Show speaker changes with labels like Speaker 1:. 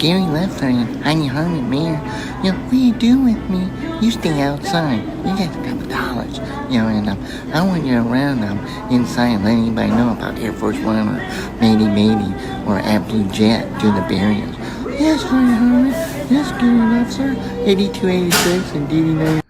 Speaker 1: Gary left her and Heidi Herman, man, what do you do with me? You stay outside. You get $2. And I want you around inside and let anybody know about Air Force One or Maybe or at Blue Jet to the barriers. Yes, Heidi Herman. Yes, Gary left, sir. 8286 and DD9.